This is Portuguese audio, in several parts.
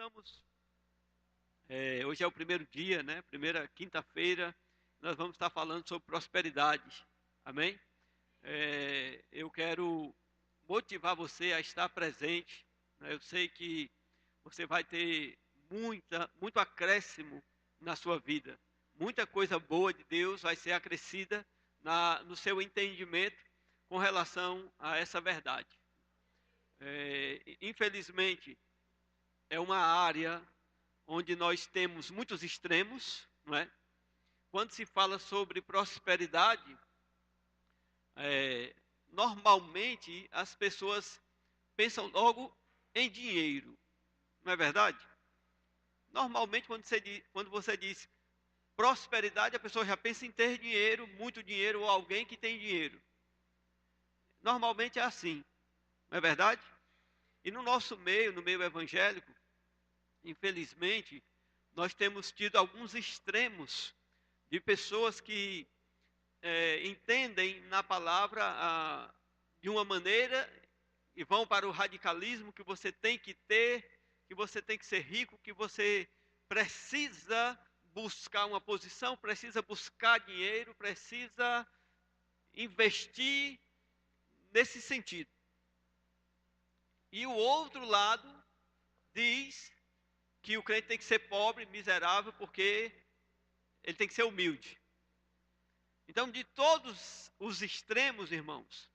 estamos, hoje é o primeiro dia, né? Primeira quinta-feira, nós vamos estar falando sobre prosperidade, amém? Eu quero motivar você a estar presente, né? Eu sei que você vai ter muito acréscimo na sua vida, muita coisa boa de Deus vai ser acrescida no seu entendimento com relação a essa verdade. Infelizmente, é uma área onde nós temos muitos extremos, não é? Quando se fala sobre prosperidade, normalmente as pessoas pensam logo em dinheiro, não é verdade? Normalmente quando você diz prosperidade, a pessoa já pensa em ter dinheiro, muito dinheiro, ou alguém que tem dinheiro. Normalmente é assim, não é verdade? E no nosso meio, no meio evangélico, infelizmente, nós temos tido alguns extremos de pessoas que entendem na palavra de uma maneira e vão para o radicalismo que você tem que ter, que você tem que ser rico, que você precisa buscar uma posição, precisa buscar dinheiro, precisa investir nesse sentido. E o outro lado diz que o crente tem que ser pobre, miserável, porque ele tem que ser humilde. Então, de todos os extremos, irmãos,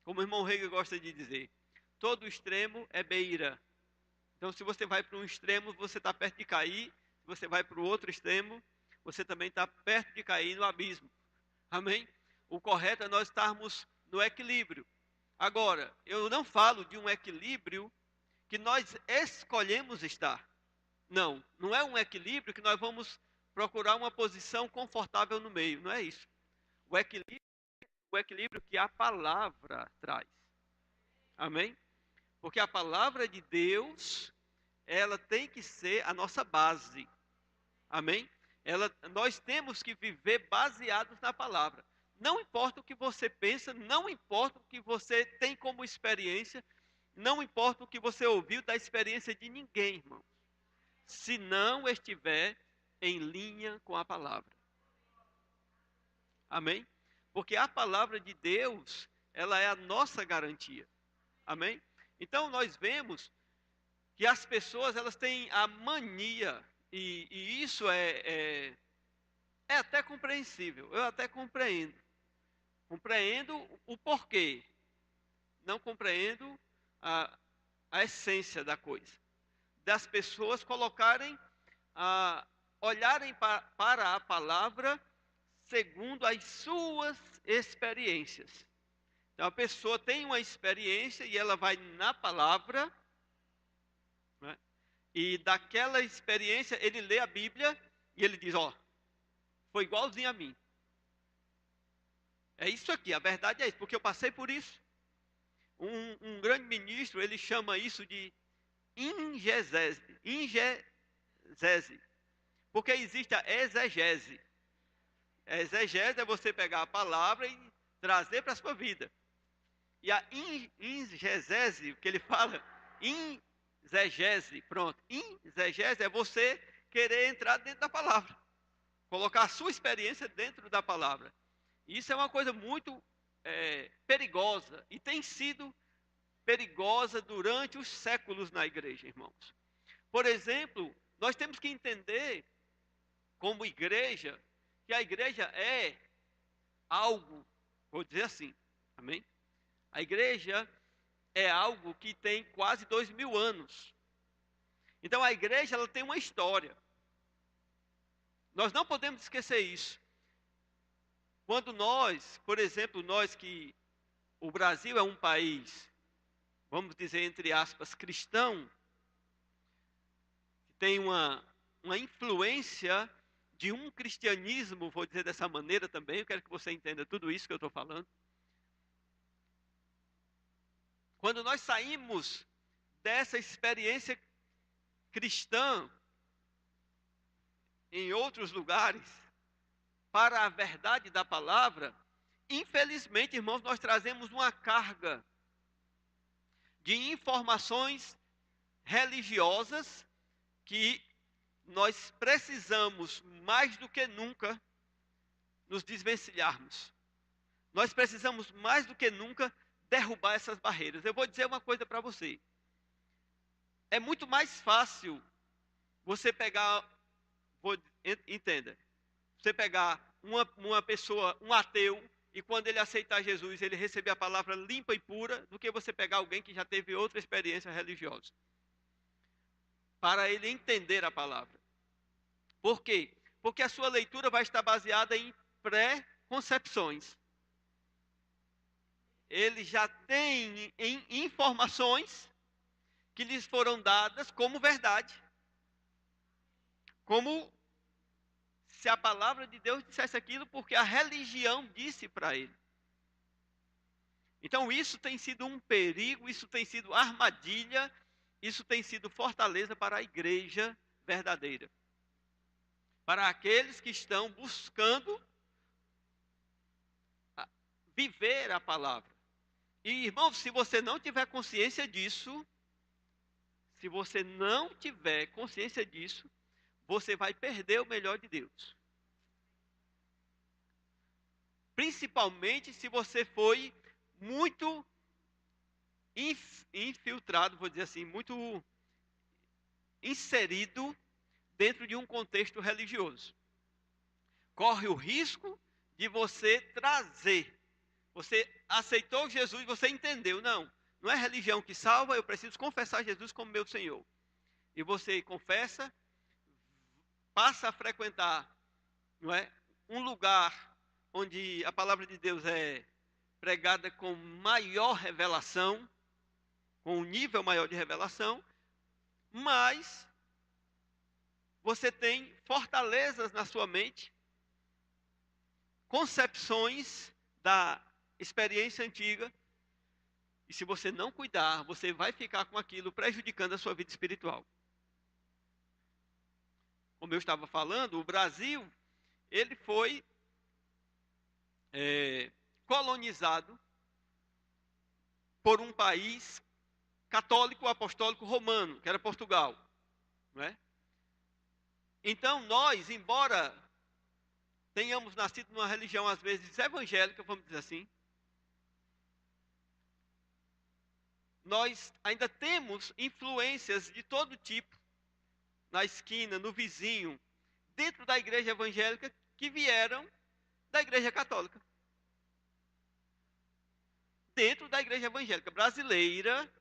como o irmão Hegel gosta de dizer, todo extremo é beira. Então, se você vai para um extremo, você está perto de cair. Se você vai para o outro extremo, você também está perto de cair no abismo. Amém? O correto é nós estarmos no equilíbrio. Agora, eu não falo de um equilíbrio que nós escolhemos estar. Não, não é um equilíbrio que nós vamos procurar uma posição confortável no meio. Não é isso. O equilíbrio que a palavra traz. Amém? Porque a palavra de Deus, ela tem que ser a nossa base. Amém? Nós temos que viver baseados na palavra. Não importa o que você pensa, não importa o que você tem como experiência, não importa o que você ouviu da experiência de ninguém, irmão. Se não estiver em linha com a palavra. Amém? Porque a palavra de Deus, ela é a nossa garantia. Amém? Então nós vemos que as pessoas, elas têm a mania, e isso é até compreensível, eu até compreendo. Compreendo o porquê, não compreendo a essência da coisa. Das pessoas colocarem, olharem para a palavra segundo as suas experiências. Então a pessoa tem uma experiência e ela vai na palavra, né? E daquela experiência ele lê a Bíblia e ele diz, foi igualzinho a mim. É isso aqui, a verdade é isso, porque eu passei por isso. Um grande ministro, ele chama isso de ingegese. Porque existe a exegese. A exegese é você pegar a palavra e trazer para a sua vida. E a ingegese, que ele fala, exegese, pronto. Exegese é você querer entrar dentro da palavra. Colocar a sua experiência dentro da palavra. Isso é uma coisa muito perigosa. E tem sido perigosa durante os séculos na igreja, irmãos. Por exemplo, nós temos que entender, como igreja, que a igreja é algo, vou dizer assim, amém? A igreja é algo que tem quase 2000 anos. Então a igreja, ela tem uma história. Nós não podemos esquecer isso. Quando nós, por exemplo, o Brasil é um país, vamos dizer entre aspas, cristão, que tem uma influência de um cristianismo, vou dizer dessa maneira também, eu quero que você entenda tudo isso que eu estou falando. Quando nós saímos dessa experiência cristã em outros lugares, para a verdade da palavra, infelizmente, irmãos, nós trazemos uma carga de informações religiosas que nós precisamos, mais do que nunca, nos desvencilharmos. Nós precisamos, mais do que nunca, derrubar essas barreiras. Eu vou dizer uma coisa para você. É muito mais fácil você pegar, entenda, você pegar uma pessoa, um ateu, e quando ele aceitar Jesus, ele receber a palavra limpa e pura, do que você pegar alguém que já teve outra experiência religiosa. Para ele entender a palavra. Por quê? Porque a sua leitura vai estar baseada em pré-concepções. Ele já tem informações que lhes foram dadas como verdade. Como se a palavra de Deus dissesse aquilo porque a religião disse para ele. Então isso tem sido um perigo, isso tem sido armadilha, isso tem sido fortaleza para a igreja verdadeira. Para aqueles que estão buscando viver a palavra. E, irmão, se você não tiver consciência disso, você vai perder o melhor de Deus. Principalmente se você foi muito infiltrado, vou dizer assim, muito inserido dentro de um contexto religioso. Corre o risco de você trazer. Você aceitou Jesus, você entendeu. Não é religião que salva, eu preciso confessar Jesus como meu Senhor. E você confessa, passa a frequentar, não é, um lugar onde a palavra de Deus é pregada com maior revelação, com um nível maior de revelação, mas você tem fortalezas na sua mente, concepções da experiência antiga, e se você não cuidar, você vai ficar com aquilo prejudicando a sua vida espiritual. Como eu estava falando, o Brasil, ele foi colonizado por um país católico apostólico romano, que era Portugal, não é? Então nós, embora tenhamos nascido numa religião às vezes evangélica, vamos dizer assim, nós ainda temos influências de todo tipo na esquina, no vizinho, dentro da igreja evangélica, que vieram da igreja católica. Dentro da igreja evangélica brasileira,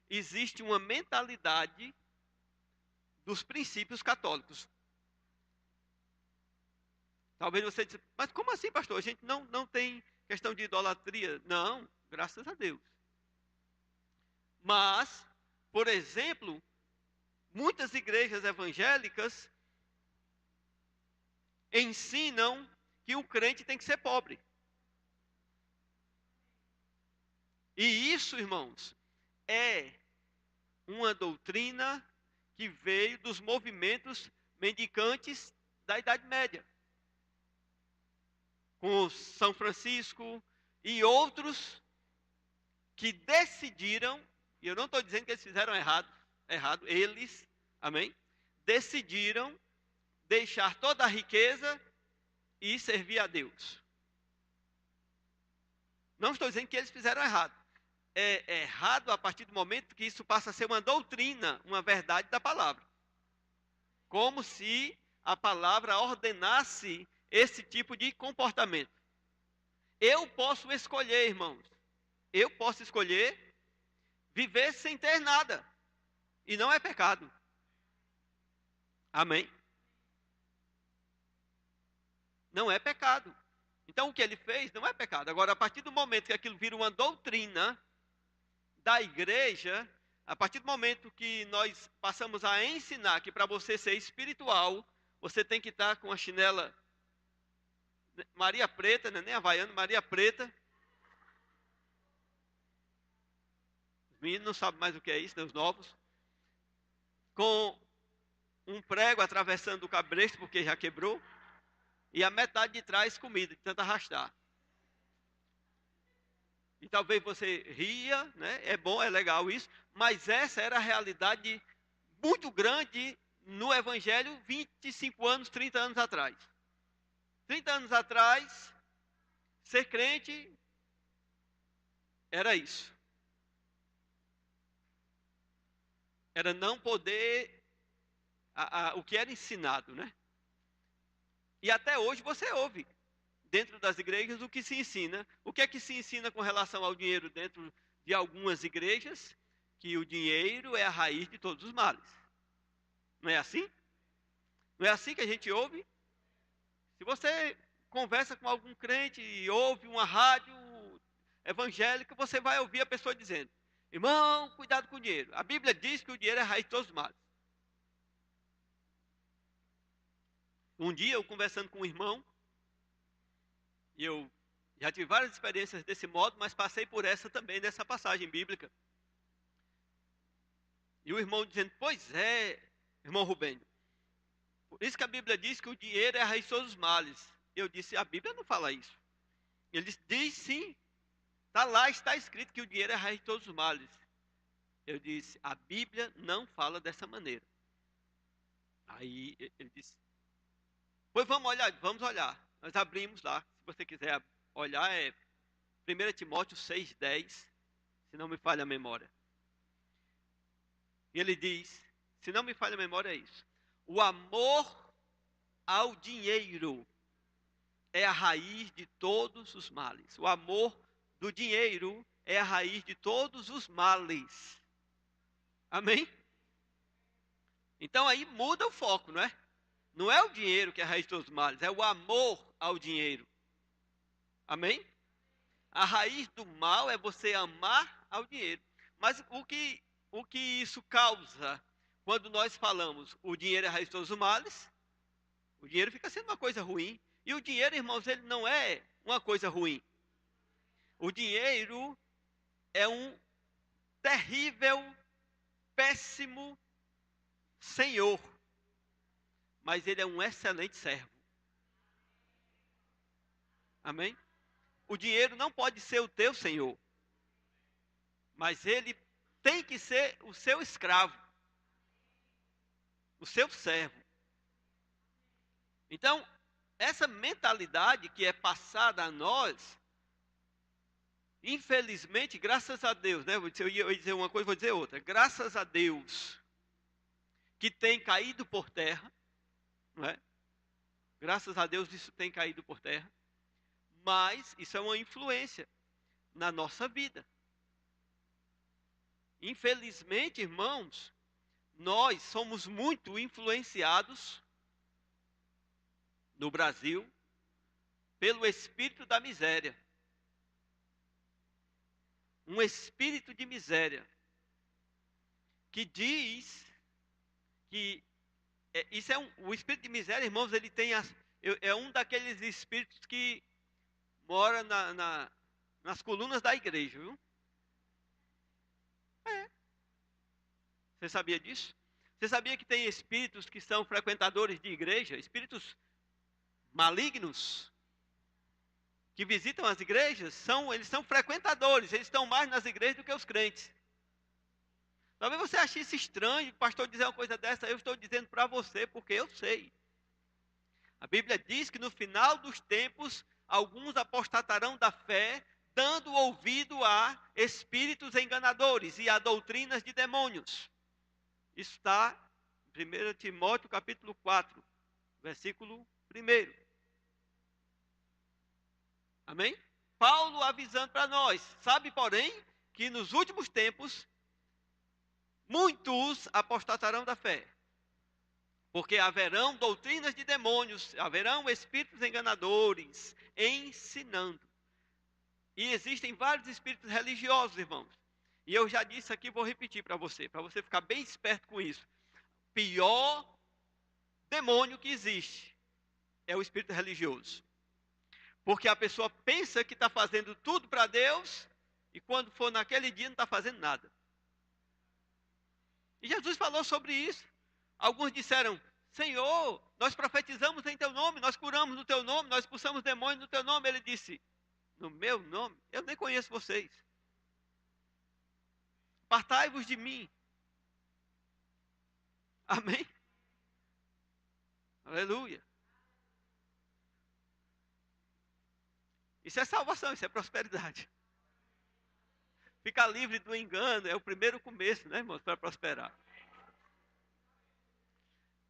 existe uma mentalidade dos princípios católicos. Talvez você diga, mas como assim, pastor? A gente não tem questão de idolatria. Não, graças a Deus. Mas, por exemplo, muitas igrejas evangélicas ensinam que o crente tem que ser pobre. E isso, irmãos, é uma doutrina que veio dos movimentos mendicantes da Idade Média. Com São Francisco e outros que decidiram, e eu não estou dizendo que eles fizeram errado, eles, amém? Decidiram deixar toda a riqueza e servir a Deus. Não estou dizendo que eles fizeram errado. É errado a partir do momento que isso passa a ser uma doutrina, uma verdade da palavra. Como se a palavra ordenasse esse tipo de comportamento. Eu posso escolher, irmãos. Eu posso escolher viver sem ter nada. E não é pecado. Amém? Não é pecado. Então o que ele fez não é pecado. Agora, a partir do momento que aquilo vira uma doutrina da igreja, a partir do momento que nós passamos a ensinar que para você ser espiritual, você tem que estar com a chinela Maria Preta, né? Nem havaiana, Maria Preta. Os meninos não sabem mais o que é isso, né? Os novos. Com um prego atravessando o cabresto, porque já quebrou. E a metade de trás comida, de tanto arrastar. E talvez você ria, né? É bom, é legal isso. Mas essa era a realidade muito grande no Evangelho 25 anos, 30 anos atrás. 30 anos atrás, ser crente era isso. Era não poder o que era ensinado, né? E até hoje você ouve dentro das igrejas o que se ensina. O que é que se ensina com relação ao dinheiro dentro de algumas igrejas? Que o dinheiro é a raiz de todos os males. Não é assim? Não é assim que a gente ouve? Se você conversa com algum crente e ouve uma rádio evangélica, você vai ouvir a pessoa dizendo: irmão, cuidado com o dinheiro. A Bíblia diz que o dinheiro é a raiz de todos os males. Um dia eu conversando com um irmão, e eu já tive várias experiências desse modo, mas passei por essa também, dessa passagem bíblica. E o irmão dizendo: pois é, irmão Rubênio, por isso que a Bíblia diz que o dinheiro é a raiz de todos os males. Eu disse: a Bíblia não fala isso. Ele disse: diz sim, está escrito que o dinheiro é a raiz de todos os males. Eu disse: a Bíblia não fala dessa maneira. Aí ele disse: pois vamos olhar. Nós abrimos lá, se você quiser olhar, é 1 Timóteo 6,10, se não me falha a memória. E ele diz, se não me falha a memória é isso: o amor ao dinheiro é a raiz de todos os males. O amor do dinheiro é a raiz de todos os males. Amém? Então aí muda o foco, não é? Não é o dinheiro que é a raiz de todos os males, é o amor ao dinheiro. Amém? A raiz do mal é você amar ao dinheiro. Mas o que isso causa quando nós falamos o dinheiro é a raiz de todos os males? O dinheiro fica sendo uma coisa ruim. E o dinheiro, irmãos, ele não é uma coisa ruim. O dinheiro é um terrível, péssimo senhor. Mas ele é um excelente servo. Amém? O dinheiro não pode ser o teu senhor. Mas ele tem que ser o seu escravo. O seu servo. Então, essa mentalidade que é passada a nós, infelizmente, graças a Deus, né? Eu ia dizer uma coisa, vou dizer outra. Graças a Deus, que tem caído por terra, não é? Graças a Deus isso tem caído por terra. Mas isso é uma influência na nossa vida. Infelizmente, irmãos, nós somos muito influenciados no Brasil pelo espírito da miséria. Um espírito de miséria que diz que o espírito de miséria, irmãos, ele tem é um daqueles espíritos que mora nas colunas da igreja, viu? É. Você sabia disso? Você sabia que tem espíritos que são frequentadores de igreja, espíritos malignos, que visitam as igrejas, eles são frequentadores, eles estão mais nas igrejas do que os crentes. Talvez você ache isso estranho, o pastor dizer uma coisa dessa, eu estou dizendo para você, porque eu sei. A Bíblia diz que no final dos tempos, alguns apostatarão da fé, dando ouvido a espíritos enganadores e a doutrinas de demônios. Isso está em 1 Timóteo capítulo 4, versículo 1. Amém? Paulo avisando para nós, sabe, porém, que nos últimos tempos, muitos apostatarão da fé. Porque haverão doutrinas de demônios, haverão espíritos enganadores, ensinando. E existem vários espíritos religiosos, irmãos. E eu já disse aqui, vou repetir para você ficar bem esperto com isso. Pior demônio que existe é o espírito religioso. Porque a pessoa pensa que está fazendo tudo para Deus, e quando for naquele dia não está fazendo nada. E Jesus falou sobre isso. Alguns disseram: Senhor, nós profetizamos em teu nome, nós curamos no teu nome, nós expulsamos demônios no teu nome. Ele disse: no meu nome? Eu nem conheço vocês. Apartai-vos de mim. Amém? Aleluia. Isso é salvação, isso é prosperidade. Ficar livre do engano é o primeiro começo, né, irmãos, para prosperar.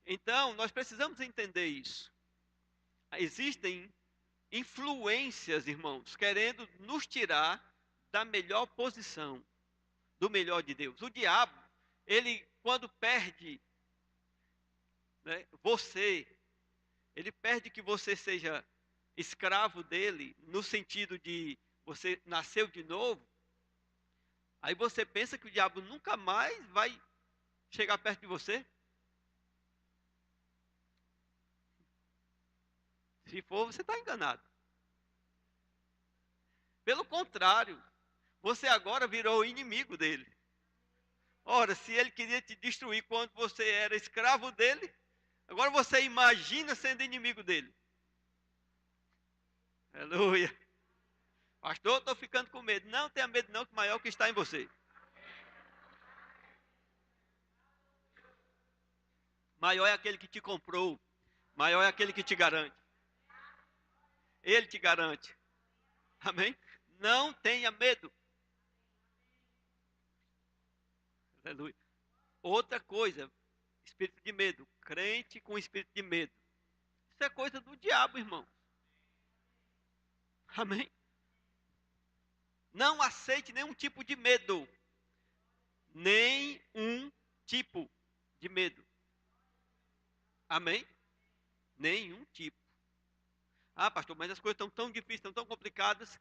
Então, nós precisamos entender isso. Existem influências, irmãos, querendo nos tirar da melhor posição, do melhor de Deus. O diabo, ele, quando perde, né, você, ele perde que você seja escravo dele, no sentido de você nasceu de novo. Aí você pensa que o diabo nunca mais vai chegar perto de você. Se for, você está enganado. Pelo contrário, você agora virou inimigo dele. Ora, se ele queria te destruir quando você era escravo dele, agora você imagina sendo inimigo dele. Aleluia. Pastor, estou ficando com medo. Não tenha medo não, que o maior que está em você. Maior é aquele que te comprou. Maior é aquele que te garante. Ele te garante. Amém? Não tenha medo. Aleluia. Outra coisa, espírito de medo. Crente com espírito de medo. Isso é coisa do diabo, irmão. Amém? Não aceite nenhum tipo de medo. Nenhum tipo de medo. Amém? Nenhum tipo. Ah, pastor, mas as coisas estão tão difíceis, estão tão complicadas.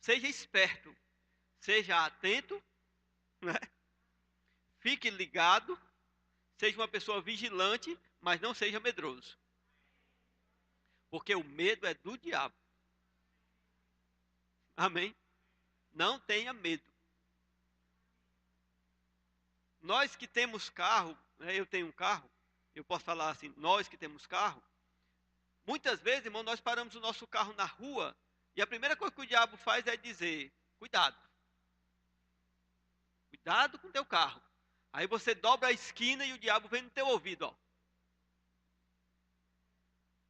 Seja esperto. Seja atento, né? Fique ligado. Seja uma pessoa vigilante, mas não seja medroso. Porque o medo é do diabo. Amém? Não tenha medo. Nós que temos carro, né, eu tenho um carro, eu posso falar assim, nós que temos carro, muitas vezes, irmão, nós paramos o nosso carro na rua e a primeira coisa que o diabo faz é dizer, cuidado. Cuidado com o teu carro. Aí você dobra a esquina e o diabo vem no teu ouvido, ó.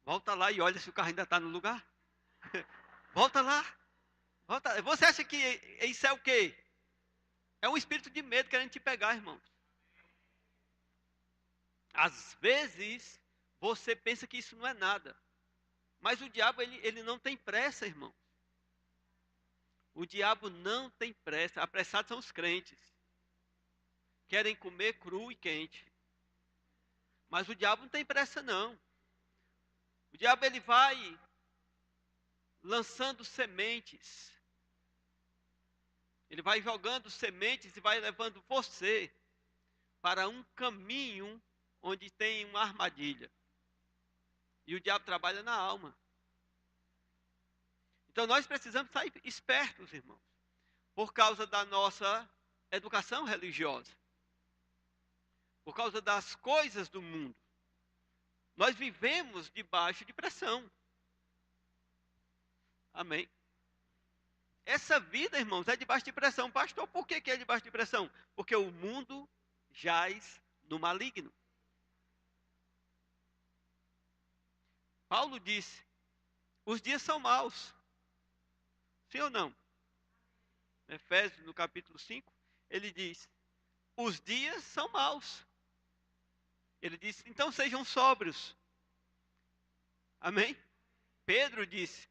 Volta lá e olha se o carro ainda está no lugar. Volta lá. Volta. Você acha que isso é o quê? É um espírito de medo querendo te pegar, irmãos. Às vezes, você pensa que isso não é nada. Mas o diabo, ele não tem pressa, irmão. O diabo não tem pressa. Apressados são os crentes. Querem comer cru e quente. Mas o diabo não tem pressa, não. O diabo, ele vai lançando sementes. Ele vai jogando sementes e vai levando você para um caminho onde tem uma armadilha. E o diabo trabalha na alma. Então nós precisamos sair espertos, irmãos, por causa da nossa educação religiosa, por causa das coisas do mundo. Nós vivemos debaixo de pressão. Amém? Essa vida, irmãos, é debaixo de pressão. Pastor, por que é debaixo de pressão? Porque o mundo jaz no maligno. Paulo disse, os dias são maus. Sim ou não? Efésios, no capítulo 5, ele diz, os dias são maus. Ele disse, então sejam sóbrios. Amém? Pedro disse,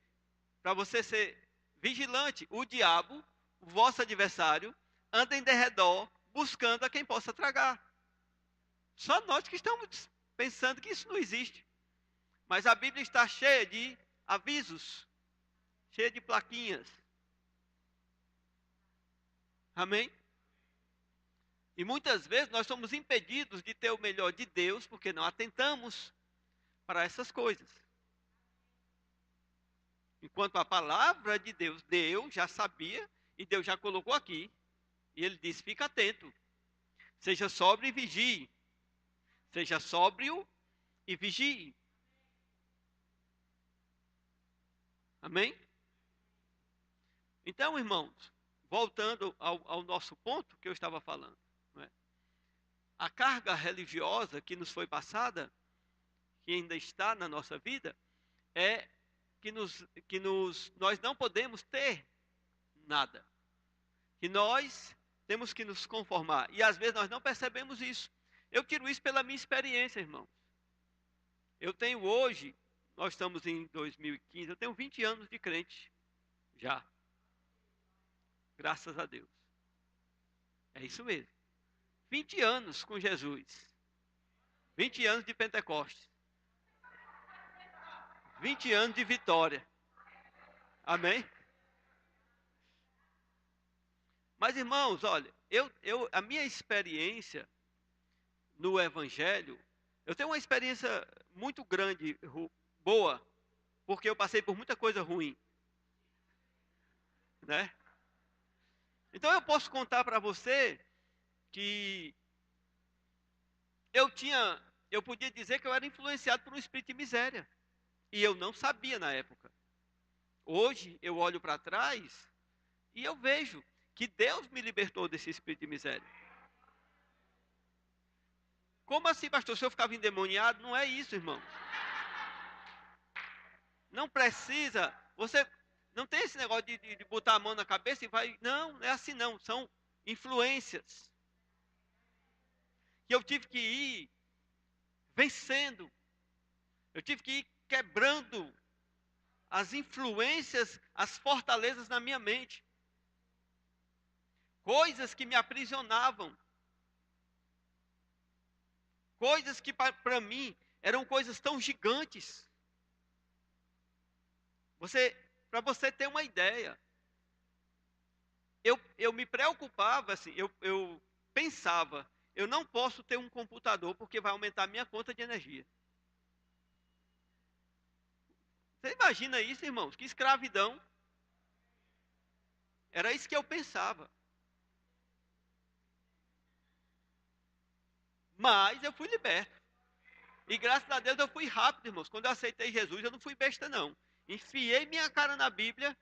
para você ser vigilante, o diabo, o vosso adversário, anda em derredor, buscando a quem possa tragar. Só nós que estamos pensando que isso não existe. Mas a Bíblia está cheia de avisos, cheia de plaquinhas. Amém? E muitas vezes nós somos impedidos de ter o melhor de Deus porque não atentamos para essas coisas. Enquanto a palavra de Deus, Deus já sabia e Deus já colocou aqui. E ele disse, fica atento. Seja sóbrio e vigie. Seja sóbrio e vigie. Amém? Então, irmãos, voltando ao nosso ponto que eu estava falando. Não é? A carga religiosa que nos foi passada que ainda está na nossa vida, é nós não podemos ter nada. Que nós temos que nos conformar. E às vezes nós não percebemos isso. Eu tiro isso pela minha experiência, irmãos. Eu tenho hoje, nós estamos em 2015, eu tenho 20 anos de crente. Já. Graças a Deus. É isso mesmo. 20 anos com Jesus. 20 anos de Pentecostes. 20 anos de vitória. Amém? Mas, irmãos, olha, a minha experiência no Evangelho, eu tenho uma experiência muito grande, boa, porque eu passei por muita coisa ruim, né? Então eu posso contar para você que eu podia dizer que eu era influenciado por um espírito de miséria, e eu não sabia na época. Hoje eu olho para trás e eu vejo que Deus me libertou desse espírito de miséria. Como assim, pastor? Se eu ficava endemoniado? Não é isso, irmão. Não precisa. Você não tem esse negócio de botar a mão na cabeça e vai. Não, não é assim não. São influências. Que eu tive que ir vencendo. Eu tive que ir quebrando as influências, as fortalezas na minha mente. Coisas que me aprisionavam. Coisas que para mim eram coisas tão gigantes. Para você ter uma ideia, eu me preocupava assim, eu pensava, eu não posso ter um computador porque vai aumentar a minha conta de energia. Você imagina isso, irmãos? Que escravidão. Era isso que eu pensava. Mas eu fui liberto. E graças a Deus eu fui rápido, irmãos. Quando eu aceitei Jesus, eu não fui besta, não. Enfiei minha cara na Bíblia.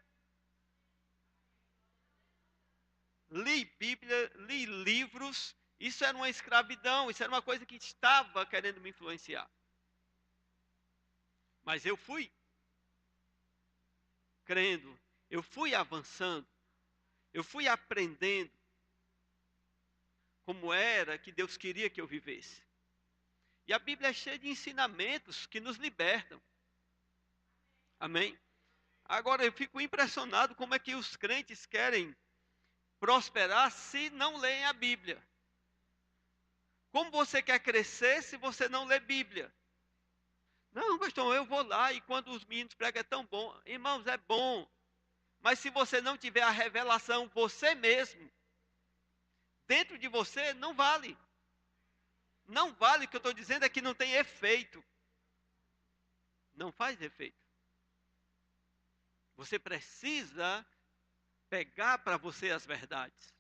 Li Bíblia, li livros. Isso era uma escravidão. Isso era uma coisa que estava querendo me influenciar. Mas eu fui crendo. Eu fui avançando. Eu fui aprendendo como era que Deus queria que eu vivesse. E a Bíblia é cheia de ensinamentos que nos libertam. Amém? Agora eu fico impressionado como é que os crentes querem prosperar se não leem a Bíblia. Como você quer crescer se você não lê Bíblia? Não, pastor, eu vou lá e quando os meninos pregam é tão bom. Irmãos, é bom. Mas se você não tiver a revelação você mesmo, dentro de você, não vale. Não vale, o que eu estou dizendo é que não tem efeito. Não faz efeito. Você precisa pegar para você as verdades.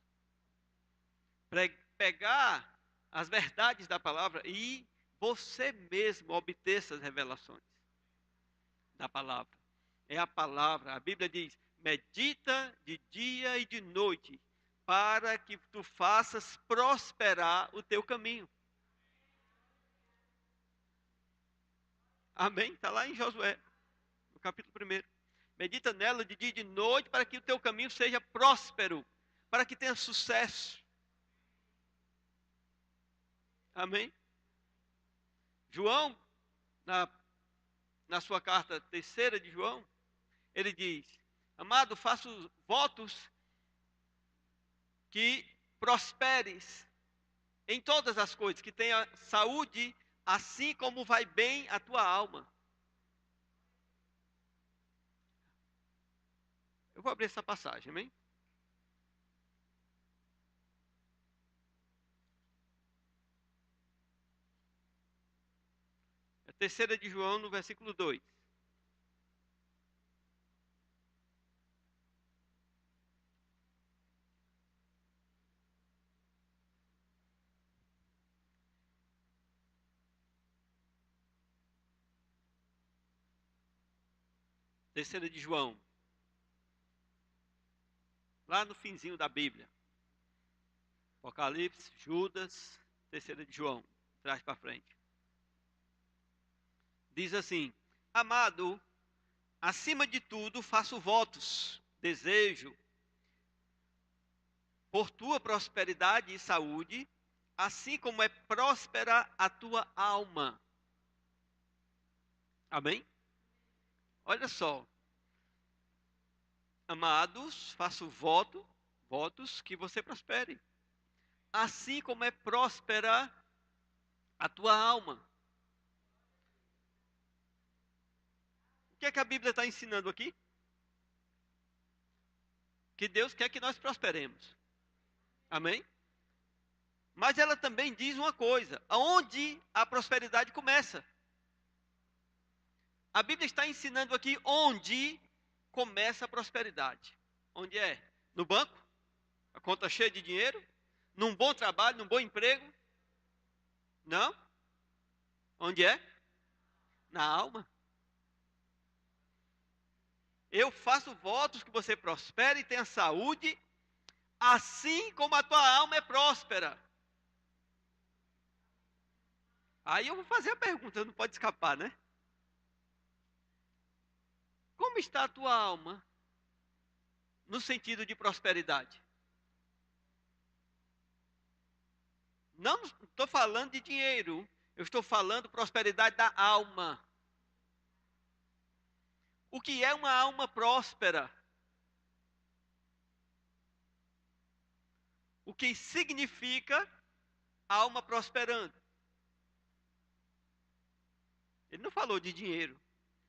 Pegar as verdades da palavra e você mesmo obter essas revelações da palavra. É a palavra. A Bíblia diz: medita de dia e de noite, para que tu faças prosperar o teu caminho. Amém? Está lá em Josué, no capítulo 1. Medita nela de dia e de noite, para que o teu caminho seja próspero, para que tenha sucesso. Amém? João, na sua carta 3ª de João, ele diz: amado, faço votos que prosperes em todas as coisas, que tenha saúde, assim como vai bem a tua alma. Eu vou abrir essa passagem, amém? É 3ª de João, no versículo 2. Terceira de João, lá no finzinho da Bíblia. Apocalipse, Judas, 3ª de João, traz para frente. Diz assim: amado, acima de tudo faço votos, desejo por tua prosperidade e saúde, assim como é próspera a tua alma. Amém? Olha só, amados, faço votos que você prospere, assim como é próspera a tua alma. O que é que a Bíblia está ensinando aqui? Que Deus quer que nós prosperemos. Amém? Mas ela também diz uma coisa: aonde a prosperidade começa? A Bíblia está ensinando aqui onde começa a prosperidade. Onde é? No banco? A conta cheia de dinheiro? Num bom trabalho, num bom emprego? Não? Onde é? Na alma. Eu faço votos que você prospere e tenha saúde, assim como a tua alma é próspera. Aí eu vou fazer a pergunta, não pode escapar, né? Como está a tua alma no sentido de prosperidade? Não estou falando de dinheiro, eu estou falando prosperidade da alma. O que é uma alma próspera? O que significa alma prosperando? Ele não falou de dinheiro.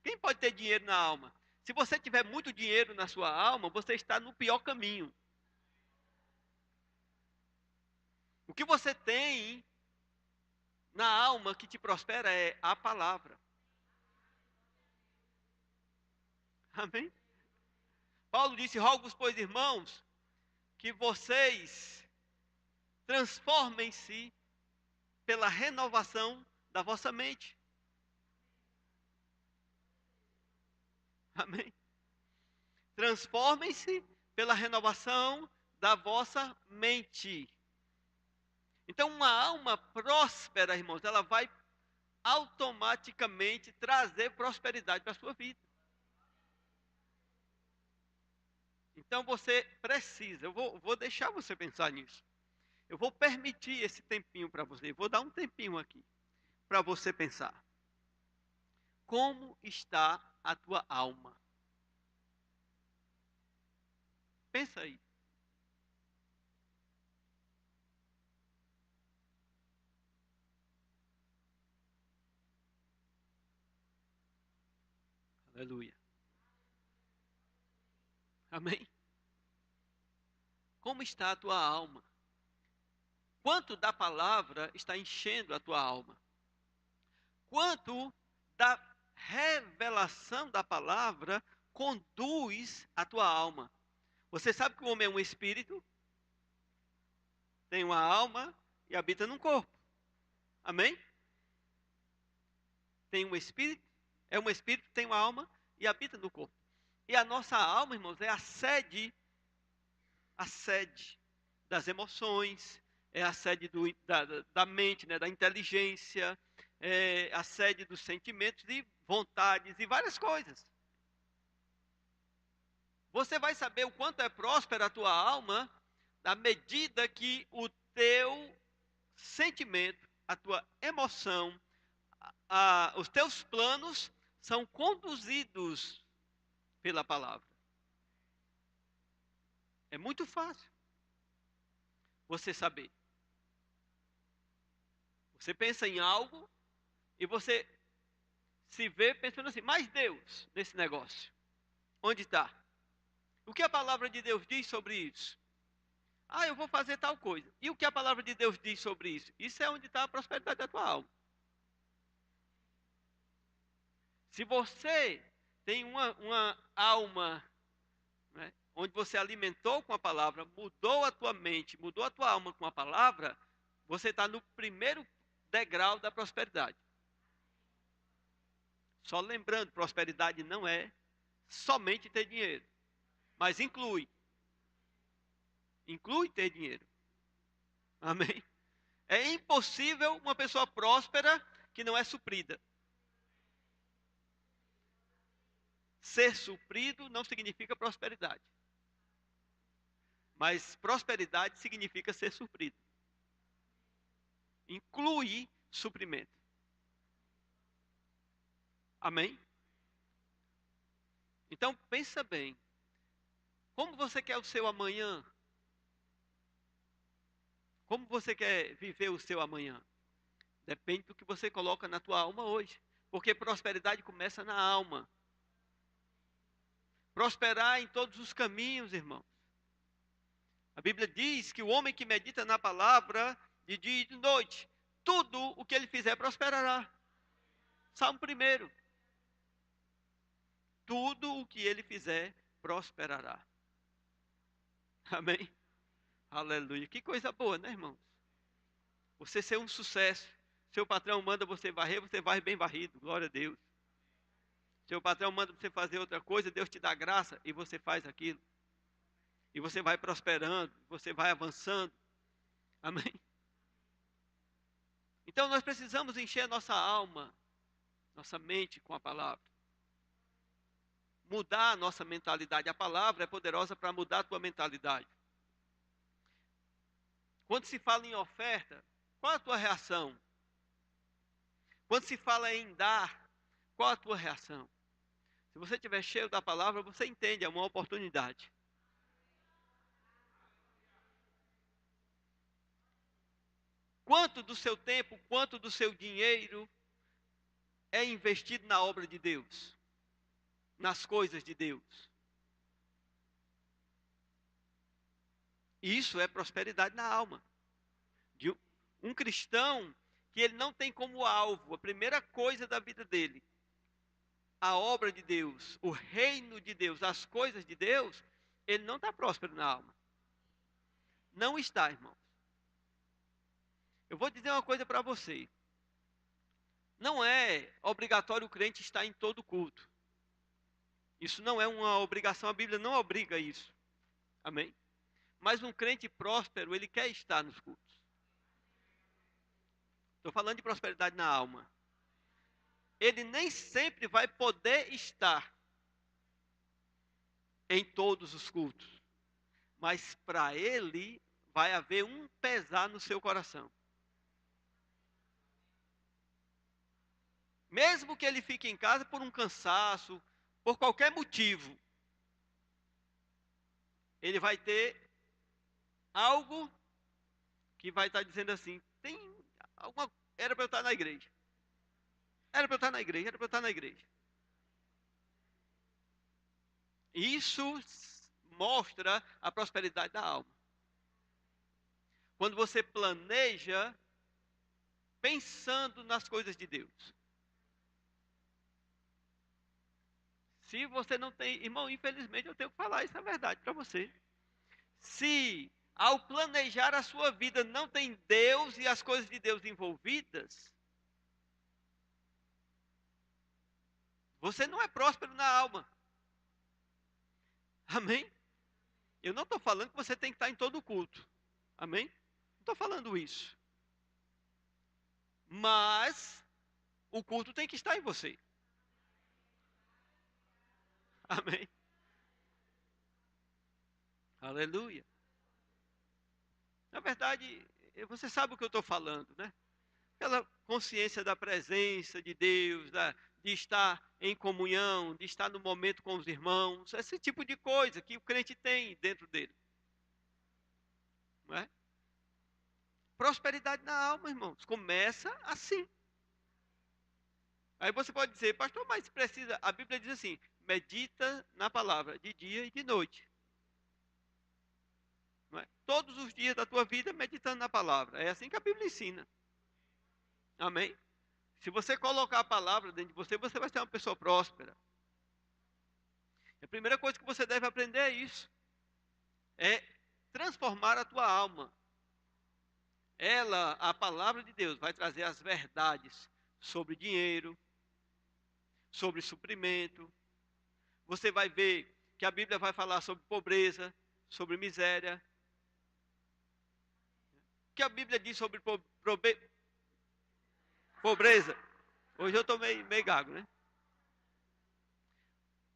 Quem pode ter dinheiro na alma? Se você tiver muito dinheiro na sua alma, você está no pior caminho. O que você tem na alma que te prospera é a palavra. Amém? Paulo disse: rogo-vos, pois, irmãos, que vocês transformem-se pela renovação da vossa mente. Amém? Transformem-se pela renovação da vossa mente. Então, uma alma próspera, irmãos, ela vai automaticamente trazer prosperidade para a sua vida. Então, você precisa, eu vou deixar você pensar nisso. Eu vou permitir esse tempinho para você, vou dar um tempinho aqui para você pensar. Como está a tua alma? Pensa aí. Aleluia. Amém? Como está a tua alma? Quanto da palavra está enchendo a tua alma? Quanto da revelação da palavra conduz a tua alma? Você sabe que o homem é um espírito, tem uma alma e habita num corpo. Amém? Tem um espírito, é um espírito, tem uma alma e habita no corpo. E a nossa alma, irmãos, é a sede das emoções, é a sede da mente, né, da inteligência, é a sede dos sentimentos e vontades e várias coisas. Você vai saber o quanto é próspera a tua alma na medida que o teu sentimento, a tua emoção, os teus planos são conduzidos pela palavra. É muito fácil você saber. Você pensa em algo e você se vê pensando assim, mas Deus nesse negócio, onde está? O que a palavra de Deus diz sobre isso? Ah, eu vou fazer tal coisa. E o que a palavra de Deus diz sobre isso? Isso é onde está a prosperidade da tua alma. Se você tem uma alma, né, onde você alimentou com a palavra, mudou a tua mente, mudou a tua alma com a palavra, você está no primeiro degrau da prosperidade. Só lembrando, prosperidade não é somente ter dinheiro, mas inclui ter dinheiro. Amém? É impossível uma pessoa próspera que não é suprida. ser suprido não significa prosperidade. Mas prosperidade significa ser suprido. Inclui suprimento. Amém? Então pensa bem. Como você quer o seu amanhã? Como você quer viver o seu amanhã? Depende do que você coloca na tua alma hoje. Porque prosperidade começa na alma. Prosperar em todos os caminhos, irmãos. A Bíblia diz que o homem que medita na palavra de dia e de noite, tudo o que ele fizer prosperará. Salmo 1. Tudo o que ele fizer prosperará. Amém? Aleluia. Que coisa boa, né, irmãos? Você ser um sucesso. Seu patrão manda você varrer, você varre bem varrido. Glória a Deus. Seu patrão manda você fazer outra coisa, Deus te dá graça e você faz aquilo. E você vai prosperando, você vai avançando. Amém? Então nós precisamos encher a nossa alma, nossa mente com a palavra. Mudar a nossa mentalidade. A palavra é poderosa para mudar a tua mentalidade. Quando se fala em oferta, qual a tua reação? Quando se fala em dar, qual a tua reação? Se você estiver cheio da palavra, você entende, é uma oportunidade. Quanto do seu tempo, quanto do seu dinheiro é investido na obra de Deus? Nas coisas de Deus? Isso é prosperidade na alma. De um cristão que ele não tem como alvo, a primeira coisa da vida dele, a obra de Deus, o reino de Deus, as coisas de Deus, ele não está próspero na alma. Não está, irmãos. Eu vou dizer uma coisa para você. Não é obrigatório o crente estar em todo culto. Isso não é uma obrigação, a Bíblia não obriga isso. Amém? Mas um crente próspero, ele quer estar nos cultos. Estou falando de prosperidade na alma. Ele nem sempre vai poder estar em todos os cultos. Mas para ele vai haver um pesar no seu coração. Mesmo que ele fique em casa por um cansaço, por qualquer motivo, ele vai ter algo que vai estar dizendo assim, era para eu estar na igreja. Era para eu estar na igreja, era para eu estar na igreja. Isso mostra a prosperidade da alma. Quando você planeja pensando nas coisas de Deus. Se você não tem, irmão, infelizmente eu tenho que falar isso, é verdade para você. Se ao planejar a sua vida não tem Deus e as coisas de Deus envolvidas, você não é próspero na alma. Amém? Eu não estou falando que você tem que estar em todo o culto. Amém? Não estou falando isso. Mas o culto tem que estar em você. Amém? Aleluia. Na verdade, você sabe o que eu estou falando, né? Aquela consciência da presença de Deus, de estar em comunhão, de estar no momento com os irmãos, esse tipo de coisa que o crente tem dentro dele. Não é? Prosperidade na alma, irmãos, começa assim. Aí você pode dizer, pastor, mas precisa, a Bíblia diz assim, medita na palavra de dia e de noite. Não é? Todos os dias da tua vida meditando na palavra. É assim que a Bíblia ensina. Amém? Se você colocar a palavra dentro de você, você vai ser uma pessoa próspera. A primeira coisa que você deve aprender é isso. É transformar a tua alma. Ela, a palavra de Deus, vai trazer as verdades sobre dinheiro, sobre suprimento. Você vai ver que a Bíblia vai falar sobre pobreza, sobre miséria. O que a Bíblia diz sobre pobreza? Hoje eu estou meio gago, né?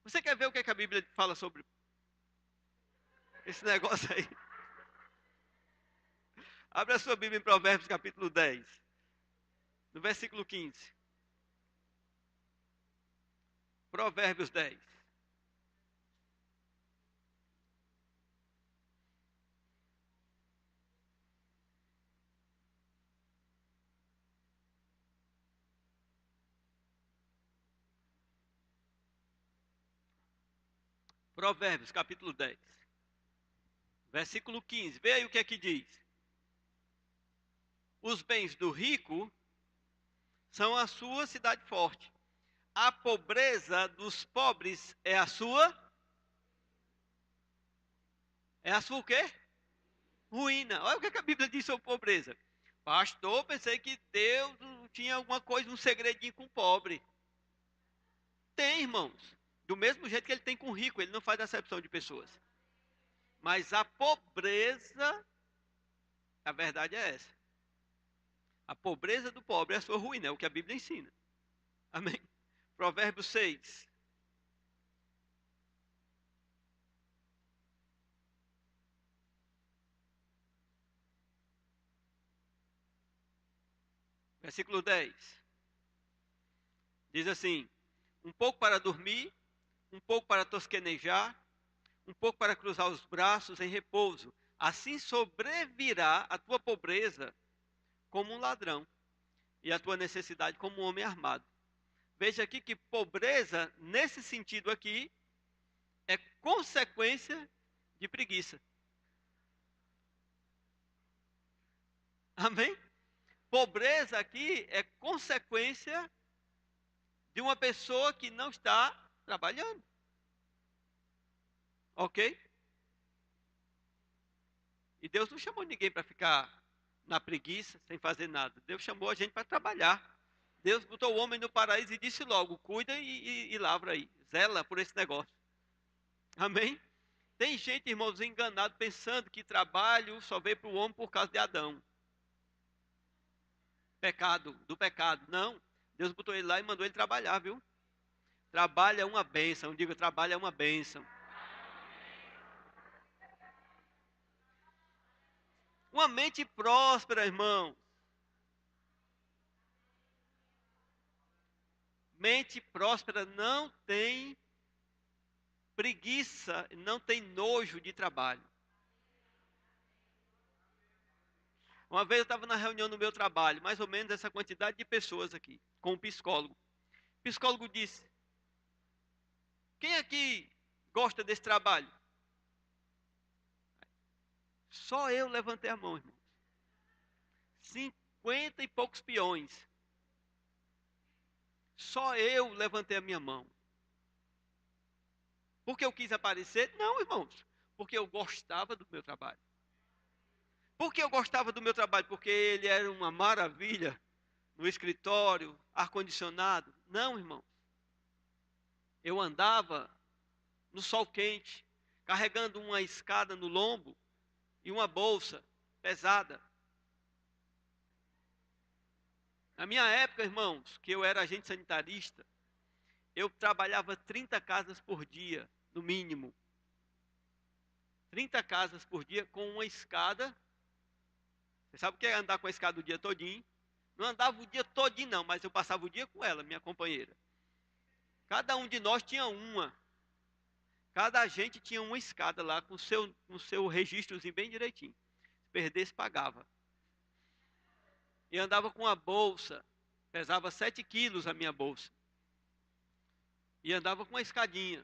Você quer ver o que, é que a Bíblia fala sobre esse negócio aí? Abra a sua Bíblia em Provérbios capítulo 10, no versículo 15. Provérbios 10. Provérbios capítulo 10, versículo 15. Vê aí o que é que diz. Os bens do rico são a sua cidade forte. A pobreza dos pobres é a sua. É a sua o quê? Ruína. Olha o que, é que a Bíblia diz sobre pobreza. Pastor, pensei que Deus tinha alguma coisa, um segredinho com o pobre. Tem, irmãos. Do mesmo jeito que ele tem com o rico, ele não faz acepção de pessoas. Mas a pobreza, a verdade é essa. A pobreza do pobre é a sua ruína, é o que a Bíblia ensina. Amém? Provérbios 6. Versículo 10. Diz assim: um pouco para dormir, um pouco para tosquenejar, um pouco para cruzar os braços em repouso. Assim sobrevirá a tua pobreza como um ladrão, e a tua necessidade como um homem armado. Veja aqui que pobreza, nesse sentido aqui, é consequência de preguiça. Amém? Pobreza aqui é consequência de uma pessoa que não está trabalhando. Ok? E Deus não chamou ninguém para ficar na preguiça, sem fazer nada. Deus chamou a gente para trabalhar. Deus botou o homem no paraíso e disse logo: cuida e lavra aí. Zela por esse negócio. Amém? Tem gente, irmãos, enganado, pensando que trabalho só veio para o homem por causa de Adão. Pecado, do pecado. Não. Deus botou ele lá e mandou ele trabalhar, viu? Trabalho é uma bênção. Diga, trabalho é uma bênção. Uma mente próspera, irmão. Mente próspera não tem preguiça, não tem nojo de trabalho. Uma vez eu estava na reunião no meu trabalho, mais ou menos essa quantidade de pessoas aqui, com um psicólogo. O psicólogo disse: quem aqui gosta desse trabalho? Só eu levantei a mão, irmão. 50 e poucos peões. Só eu levantei a minha mão. Porque eu quis aparecer? Não, irmãos. Porque eu gostava do meu trabalho. Por que eu gostava do meu trabalho? Porque ele era uma maravilha no escritório, ar-condicionado. Não, irmão. Eu andava no sol quente, carregando uma escada no lombo e uma bolsa pesada. Na minha época, irmãos, que eu era agente sanitarista, eu trabalhava 30 casas por dia, no mínimo. 30 casas por dia com uma escada. Você sabe o que é andar com a escada o dia todinho? Não andava o dia todinho não, mas eu passava o dia com ela, minha companheira. Cada um de nós tinha uma. Cada agente tinha uma escada lá com o seu registrozinho bem direitinho. Se perdesse, pagava. E andava com a bolsa. Pesava 7 quilos a minha bolsa. E andava com uma escadinha.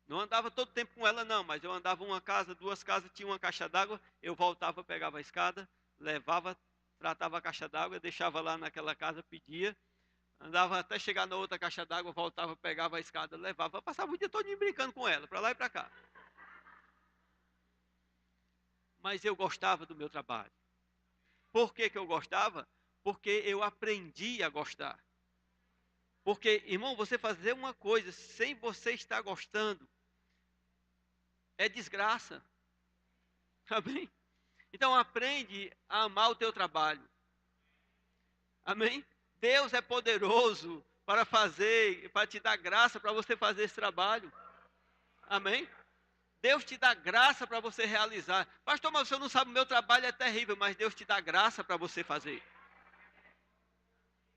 Não andava todo tempo com ela não, mas eu andava uma casa, duas casas, tinha uma caixa d'água, eu voltava, pegava a escada, levava, tratava a caixa d'água, deixava lá naquela casa, pedia, andava até chegar na outra caixa d'água, voltava, pegava a escada, levava, passava o dia todo brincando com ela, para lá e para cá. Mas eu gostava do meu trabalho. Por que que eu gostava? Porque eu aprendi a gostar. Porque, irmão, você fazer uma coisa sem você estar gostando é desgraça. Amém? Então aprende a amar o teu trabalho. Amém? Deus é poderoso para fazer, para te dar graça para você fazer esse trabalho. Amém? Deus te dá graça para você realizar. Pastor, mas você não sabe, o meu trabalho é terrível, mas Deus te dá graça para você fazer.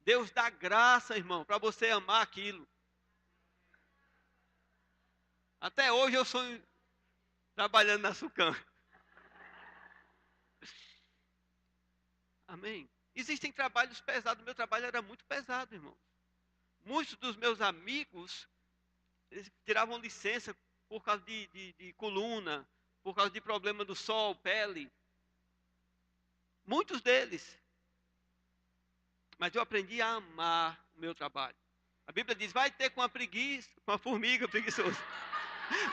Deus dá graça, irmão, para você amar aquilo. Até hoje eu sonho trabalhando na Sucam. Amém? Existem trabalhos pesados. Meu trabalho era muito pesado, irmão. Muitos dos meus amigos, eles tiravam licença por causa de coluna, por causa de problema do sol, pele. Muitos deles. Mas eu aprendi a amar o meu trabalho. A Bíblia diz, vai ter com a preguiça, com a formiga preguiçosa.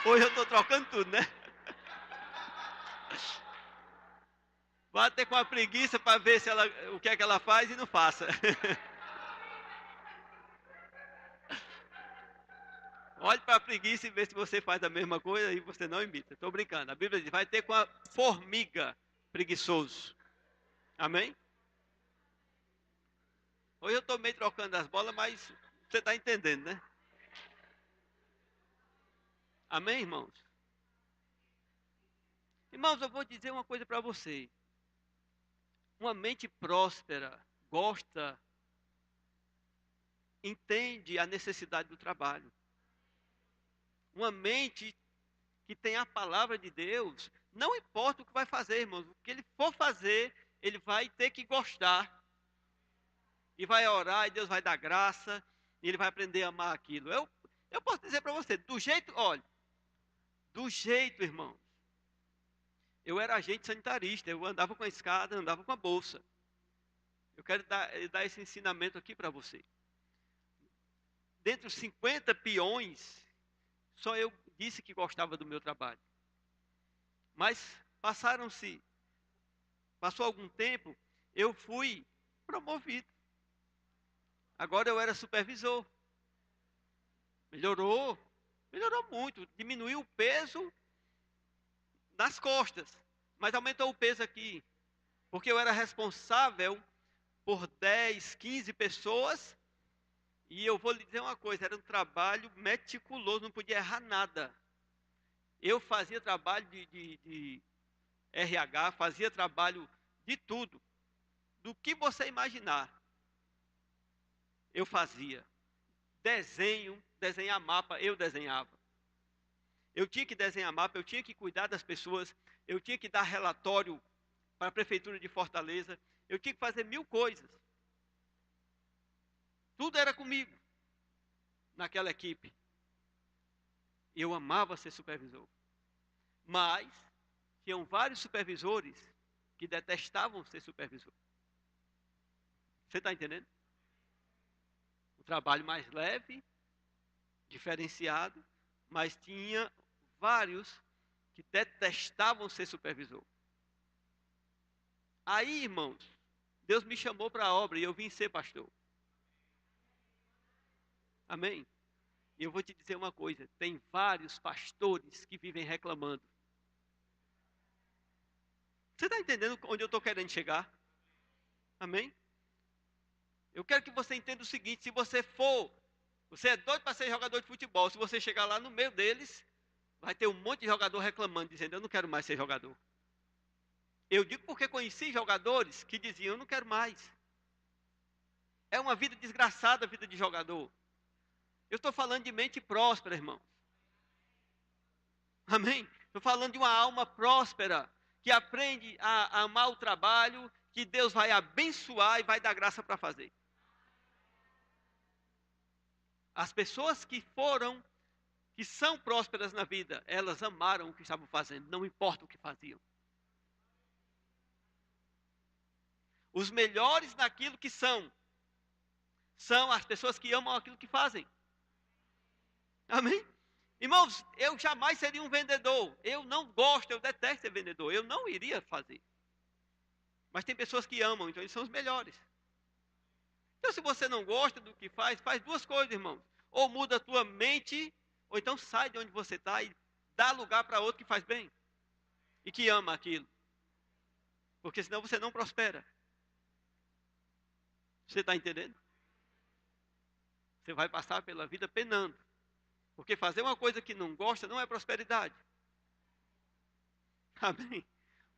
Hoje eu estou trocando tudo, né? Vai ter com a preguiça para ver se ela, o que é que ela faz e não faça. Olhe para a preguiça e vê se você faz a mesma coisa e você não imita. Estou brincando. A Bíblia diz, vai ter com a formiga preguiçoso. Amém? Hoje eu estou meio trocando as bolas, mas você está entendendo, né? Amém, irmãos? Irmãos, eu vou dizer uma coisa para você. Uma mente próspera gosta, entende a necessidade do trabalho. Uma mente que tem a palavra de Deus, não importa o que vai fazer, irmãos, o que ele for fazer, ele vai ter que gostar. E vai orar, e Deus vai dar graça, e ele vai aprender a amar aquilo. Eu posso dizer para você, do jeito, olha, do jeito, irmãos, eu era agente sanitarista, eu andava com a escada, andava com a bolsa. Eu quero dar esse ensinamento aqui para você. Dentre os 50 peões, só eu disse que gostava do meu trabalho. Mas passou algum tempo, eu fui promovido. Agora eu era supervisor. Melhorou muito. Diminuiu o peso nas costas, mas aumentou o peso aqui. Porque eu era responsável por 10, 15 pessoas. E eu vou lhe dizer uma coisa, era um trabalho meticuloso, não podia errar nada. Eu fazia trabalho de RH, fazia trabalho de tudo. Do que você imaginar, eu fazia. Desenhar mapa, eu desenhava. Eu tinha que desenhar mapa, eu tinha que cuidar das pessoas, eu tinha que dar relatório para a Prefeitura de Fortaleza, eu tinha que fazer 1000 coisas. Tudo era comigo, naquela equipe. Eu amava ser supervisor. Mas, tinham vários supervisores que detestavam ser supervisor. Você está entendendo? Um trabalho mais leve, diferenciado, mas tinha vários que detestavam ser supervisor. Aí, irmãos, Deus me chamou para a obra e eu vim ser pastor. Amém? E eu vou te dizer uma coisa, tem vários pastores que vivem reclamando. Você está entendendo onde eu estou querendo chegar? Amém? Eu quero que você entenda o seguinte, se você é doido para ser jogador de futebol, se você chegar lá no meio deles, vai ter um monte de jogador reclamando, dizendo, eu não quero mais ser jogador. Eu digo porque conheci jogadores que diziam, eu não quero mais. É uma vida desgraçada a vida de jogador. Eu estou falando de mente próspera, irmão. Amém? Estou falando de uma alma próspera, que aprende a amar o trabalho, que Deus vai abençoar e vai dar graça para fazer. As pessoas que são prósperas na vida, elas amaram o que estavam fazendo, não importa o que faziam. Os melhores naquilo que são as pessoas que amam aquilo que fazem. Amém? Irmãos, eu jamais seria um vendedor. Eu não gosto, eu detesto ser vendedor. Eu não iria fazer. Mas tem pessoas que amam, então eles são os melhores. Então, se você não gosta do que faz duas coisas, irmãos. Ou muda a tua mente, ou então sai de onde você está e dá lugar para outro que faz bem. E que ama aquilo. Porque senão você não prospera. Você está entendendo? Você vai passar pela vida penando. Porque fazer uma coisa que não gosta não é prosperidade. Amém?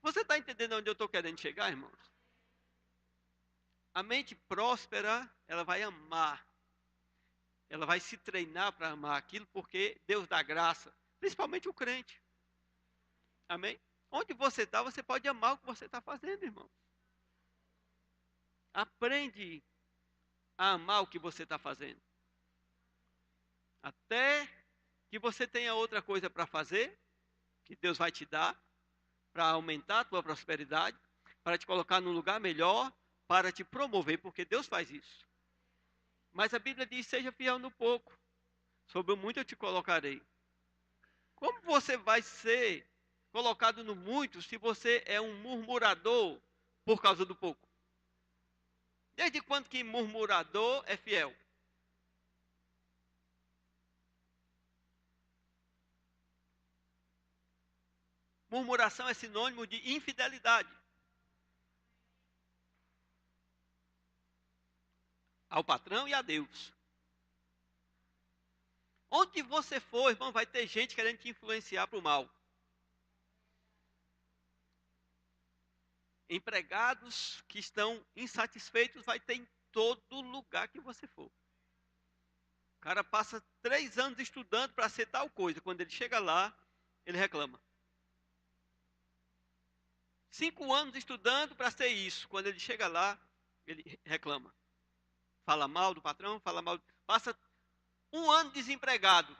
Você está entendendo onde eu estou querendo chegar, irmãos? A mente próspera, ela vai amar. Ela vai se treinar para amar aquilo porque Deus dá graça. Principalmente o crente. Amém? Onde você está, você pode amar o que você está fazendo, irmão. Aprende a amar o que você está fazendo. Até que você tenha outra coisa para fazer, que Deus vai te dar, para aumentar a tua prosperidade, para te colocar num lugar melhor, para te promover, porque Deus faz isso. Mas a Bíblia diz, seja fiel no pouco, sobre o muito eu te colocarei. Como você vai ser colocado no muito se você é um murmurador por causa do pouco? Desde quando que murmurador é fiel? Murmuração é sinônimo de infidelidade ao patrão e a Deus. Onde você for, irmão, vai ter gente querendo te influenciar para o mal. Empregados que estão insatisfeitos vai ter em todo lugar que você for. O cara passa 3 anos estudando para ser tal coisa. Quando ele chega lá, ele reclama. 5 anos estudando para ser isso. Quando ele chega lá, ele reclama. Fala mal do patrão, fala mal. Passa 1 ano desempregado.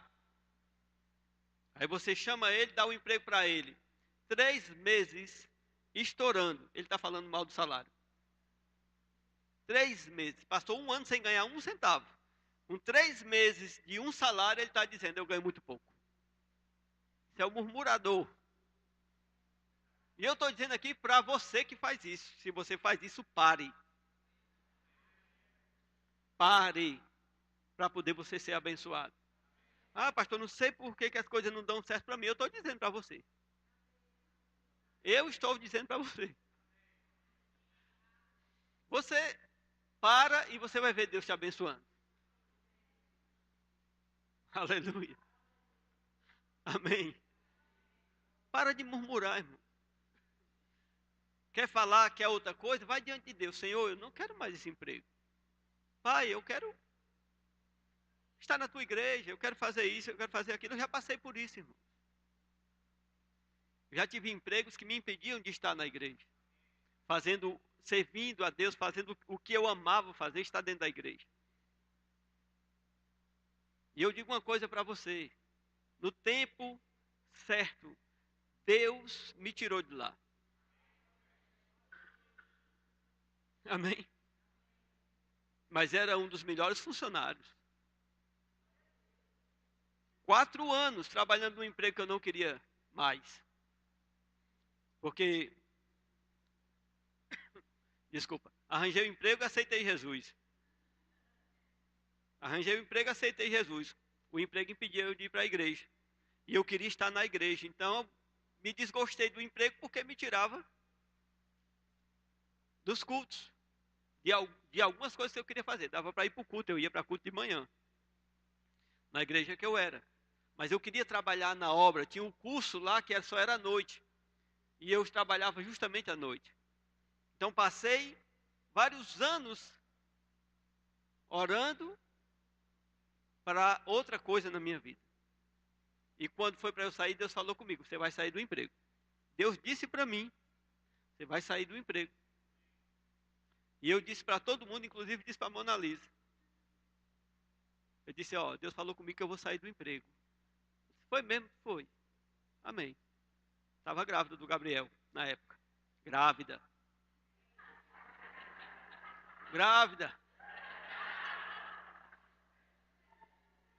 Aí você chama ele, dá um emprego para ele. 3 meses estourando. Ele está falando mal do salário. 3 meses. Passou 1 ano sem ganhar 1 centavo. Com 3 meses de um salário, ele está dizendo, eu ganho muito pouco. Isso é o murmurador. E eu estou dizendo aqui para você que faz isso. Se você faz isso, pare. Pare. Para poder você ser abençoado. Ah, pastor, não sei por que as coisas não dão certo para mim. Eu estou dizendo para você. Eu estou dizendo para você. Você para e você vai ver Deus te abençoando. Aleluia. Amém. Para de murmurar, irmão. Quer falar que é outra coisa? Vai diante de Deus. Senhor, eu não quero mais esse emprego. Pai, eu quero estar na tua igreja. Eu quero fazer isso, eu quero fazer aquilo. Eu já passei por isso, irmão. Já tive empregos que me impediam de estar na igreja. Servindo a Deus, fazendo o que eu amava fazer, estar dentro da igreja. E eu digo uma coisa para você. No tempo certo, Deus me tirou de lá. Amém? Mas era um dos melhores funcionários. 4 anos trabalhando num emprego que eu não queria mais. Porque, desculpa, arranjei o emprego e aceitei Jesus. Arranjei o emprego e aceitei Jesus. O emprego impedia eu de ir para a igreja. E eu queria estar na igreja. Então, me desgostei do emprego porque me tirava dos cultos. De algumas coisas que eu queria fazer. Dava para ir para o culto, eu ia para o culto de manhã. Na igreja que eu era. Mas eu queria trabalhar na obra. Tinha um curso lá que só era à noite. E eu trabalhava justamente à noite. Então passei vários anos orando para outra coisa na minha vida. E quando foi para eu sair, Deus falou comigo, você vai sair do emprego. Deus disse para mim, você vai sair do emprego. E eu disse para todo mundo, inclusive disse para a Mona Lisa. Eu disse, Deus falou comigo que eu vou sair do emprego. Foi mesmo? Foi. Amém. Estava grávida do Gabriel, na época. Grávida.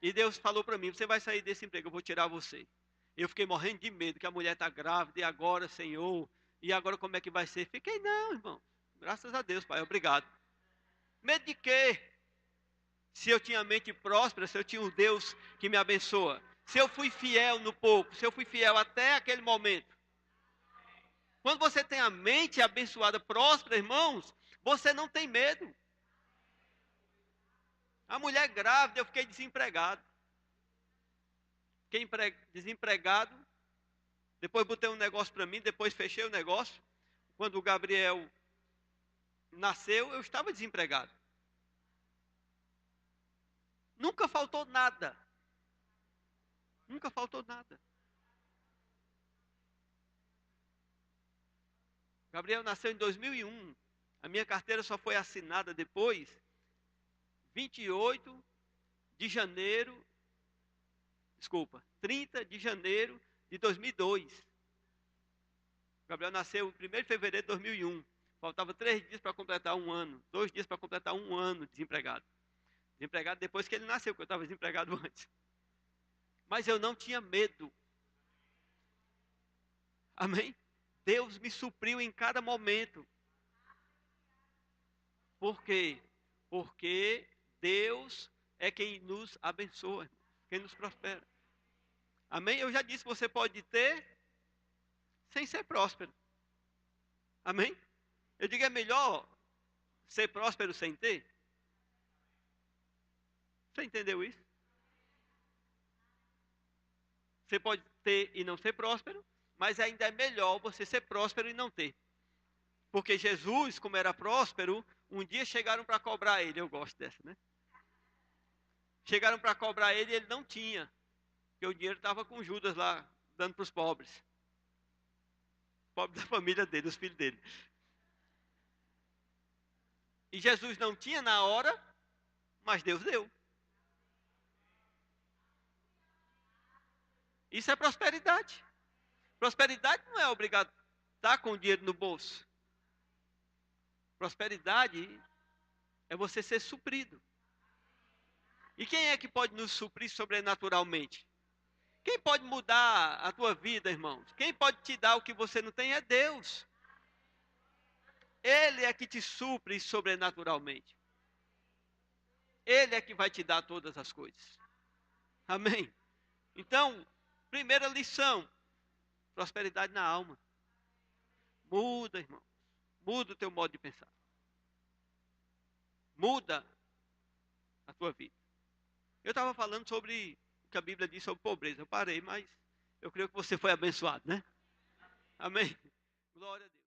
E Deus falou para mim, você vai sair desse emprego, eu vou tirar você. Eu fiquei morrendo de medo, que a mulher está grávida, e agora, Senhor, e agora como é que vai ser? Fiquei, não, irmão. Graças a Deus, Pai, obrigado. Medo de quê? Se eu tinha mente próspera, se eu tinha um Deus que me abençoa. Se eu fui fiel no pouco, se eu fui fiel até aquele momento. Quando você tem a mente abençoada, próspera, irmãos, você não tem medo. A mulher grávida, eu fiquei desempregado. Fiquei desempregado. Depois botei um negócio para mim, depois fechei o negócio. Quando o Gabriel nasceu, eu estava desempregado. Nunca faltou nada. Nunca faltou nada. Gabriel nasceu em 2001. A minha carteira só foi assinada depois, 28 de janeiro, 30 de janeiro de 2002. Gabriel nasceu em 1º de fevereiro de 2001. Faltava 3 dias para completar um ano. 2 dias para completar um ano desempregado. Desempregado depois que ele nasceu, porque eu estava desempregado antes. Mas eu não tinha medo. Amém? Deus me supriu em cada momento. Por quê? Porque Deus é quem nos abençoa, quem nos prospera. Amém? Eu já disse, você pode ter sem ser próspero. Amém? Eu digo, é melhor ser próspero sem ter? Você entendeu isso? Você pode ter e não ser próspero, mas ainda é melhor você ser próspero e não ter. Porque Jesus, como era próspero, um dia chegaram para cobrar ele. Eu gosto dessa, né? Chegaram para cobrar ele e ele não tinha. Porque o dinheiro estava com Judas lá, dando para os pobres. Pobres da família dele, os filhos dele. E Jesus não tinha na hora, mas Deus deu. Isso é prosperidade. Prosperidade não é obrigado a estar com o dinheiro no bolso. Prosperidade é você ser suprido. E quem é que pode nos suprir sobrenaturalmente? Quem pode mudar a tua vida, irmãos? Quem pode te dar o que você não tem é Deus. Ele é que te supre sobrenaturalmente. Ele é que vai te dar todas as coisas. Amém? Então, primeira lição: prosperidade na alma. Muda, irmão. Muda o teu modo de pensar. Muda a tua vida. Eu estava falando sobre o que a Bíblia diz sobre pobreza. Eu parei, mas eu creio que você foi abençoado, né? Amém? Glória a Deus.